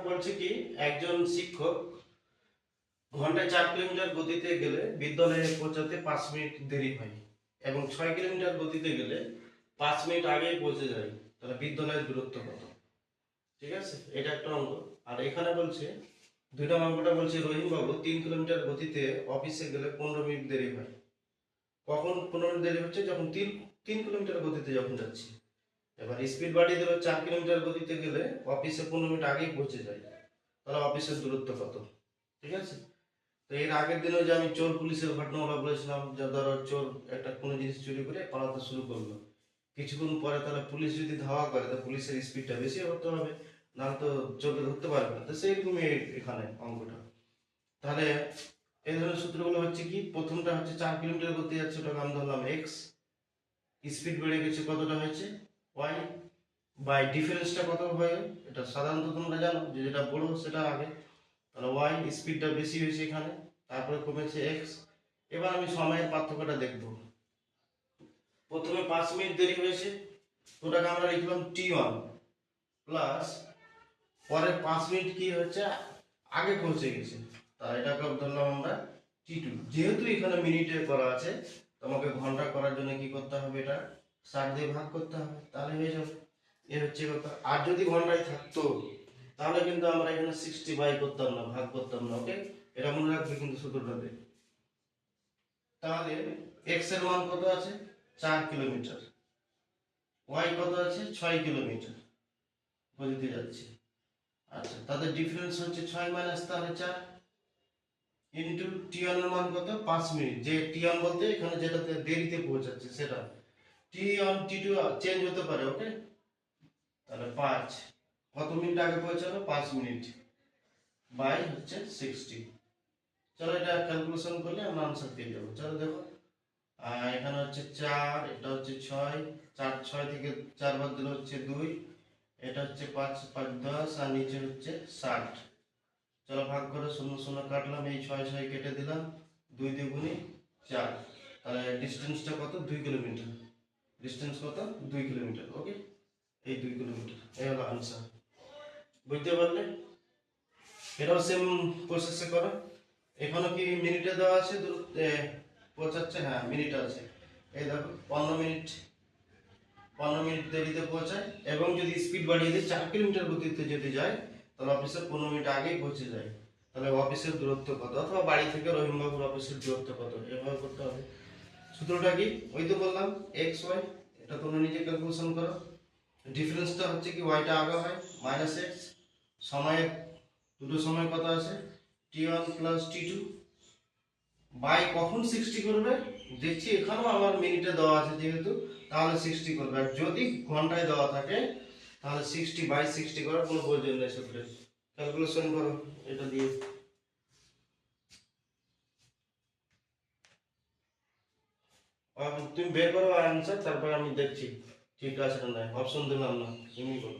বলছে কি একজন শিক্ষক ঘন্টায় 4 কিলোমিটার গতিতে গেলে বিদ্যালয়ে পৌঁছাতে 5 মিনিট দেরি হয় এবং 6 কিলোমিটার গতিতে গেলে 5 মিনিট আগেই পৌঁছে যায়। তাহলে বিদ্যালয়ের দূরত্ব কত? ঠিক আছে, এটা একটা অঙ্ক। আর এখানে বলছে 2 নম্বর অঙ্কটা বলছে রহিম বাবু 3 কিলোমিটার গতিতে অফিসে গেলে 15 মিনিট দেরি হয়। কখন 15 মিনিট দেরি হচ্ছে? যখন 3 কিলোমিটার গতিতে যখন যাচ্ছি। এবার স্পিড বাড়িয়ে দিল, 4 কিলোমিটার গতিতে গেলে অফিসে 15 মিনিট আগেই পৌঁছে যায়। তাহলে অফিসের দূরত্ব কত? ঠিক আছে। তো এর আগের দিনে যে আমি চোর পুলিশের ঘটনাগুলো বলেছিলাম, যে ধরো চোর একটা কোনো জিনিস চুরি করে পালাতে শুরু করলো, কিছুক্ষণ পরে তাহলে পুলিশ যদি ধাওয়া করে তো পুলিশের স্পিডটা বেশি হতে হবে, নাহলে তো চোরকে ধরতে পারবে না। তো সেইরকমই এখানে অঙ্কটা। তাহলে এই ধরনের সূত্রগুলো হচ্ছে কি, প্রথমটা হচ্ছে 4 কিলোমিটার গতি যাচ্ছে, ওটাকে আমি ধরলাম এক্স, স্পিড বেড়ে গেছে কতটা হয়েছে ওয়াই, বাই ডিফারেন্সটা কত হয়, এটা সাধারণত তোমরা জানো যে যেটা বড় সেটা আগে, তাহলে ওয়াই স্পিডটা বেশি হয়েছে এখানে, তারপরে কমেছে এক্স। এবার আমি সময়ের পার্থক্যটা দেখব। প্রথমে 5 মিনিট দেরি হয়েছে, ওটাকে আমরা লিখলাম টি1 প্লাস পরে 5 মিনিট কি হচ্ছে আগে পৌঁছে গেছে, তাই এটাকে ধরলাম আমরা টি2। যেহেতু এখানে মিনিটে করা আছে, তোমাকে ঘন্টা করার জন্য কি করতে হবে, এটা 60 দিয়ে ভাগ করতে হবে, তাহলে হয়ে যাবে। এ হচ্ছে কথা। আর যদি ঘন্টায় থাকতো তাহলে কিন্তু আমরা এখানে 60 বাই করতাম না, ভাগ করতাম না। ওকে, এটা মনে রাখবে কিন্তু সূত্রটাতে। তাহলে এক্স এর মান কত আছে 4 কিলোমিটার, ওয়াই কত আছে 6 কিলোমিটার গতিতে যাচ্ছে। আচ্ছা, তাদের ডিফারেন্স হচ্ছে 6 মাইনাস তাহলে 4 ইনটু টি1 এর মান কত 5 মিনিট, যে টি1 বলতে এখানে যেটাতে দেরিতে পৌঁছাচ্ছে সেটা। টি1 টি2 চেঞ্জ হতে পারে। ওকে, তাহলে 5 কত মিনিট আগে পৌঁছালো 5 মিনিট বাই হচ্ছে 60। চলো এটা ক্যালকুলেশন করলে আমরা आंसर পেয়ে যাব। চলো দেখো, এখানে হচ্ছে 4, এটা হচ্ছে 6, 4 6 থেকে 4 বাদ দিলে হচ্ছে 2, এটা হচ্ছে 5 5 10 আর নিচে হচ্ছে 60। চলো ভাগ করে 0 0 কাটলাম, এই 6 6 কেটে দিলাম, 2 দ্বিগুণে 4, তাহলে ডিসটেন্সটা কত 2 কিলোমিটার। ডিসটেন্স কত 2 কিলোমিটার। ওকে, এই 2 কিলোমিটার, এই হলো आंसर। বুঝতে পারলে? এটাও সেম প্রসেসে করো। এখানে কি মিনিটে দেওয়া আছে পৌঁছাচ্ছে? হ্যাঁ মিনিট আছে। এই দেখো 15 মিনিট দেরিতে পৌঁছায়, এবং যদি স্পিড বাড়িয়ে দিই 4 কিলোমিটার গতিতে যদি যায় তাহলে অফিসে 15 মিনিট আগেই পৌঁছে যায়। তাহলে অফিসের দূরত্ব কত, অথবা বাড়ি থেকে রহিমবাবুর অফিসের দূরত্ব কত, এভাবে করতে হবে। সূত্রটা কি ওই তো বললাম এক্স ওয়াই, এটা তোমরা নিজে ক্যালকুলেশন করো। ডিফারেন্সটা হচ্ছে কি ওয়াইটা আগে হয় মাইনাস এক্স, সময়ের দুটো সময় কত আছে টি1 প্লাস টি2, বাই কখন 60 করবে দেখছি এখানেও আমার মিনিটে দেওয়া আছে যেহেতু, তাহলে 60 করবে। আর যদি ঘন্টায় দেওয়া থাকে তাহলে 60 বাই 60 করার কোনো প্রয়োজন নেই। সূত্রে ক্যালকুলেশন করো এটা দিয়ে। তুমি বের করো आंसर, তারপর আমি দেখছি ঠিক আছে না, অপশন দিলাম না, তুমি করো।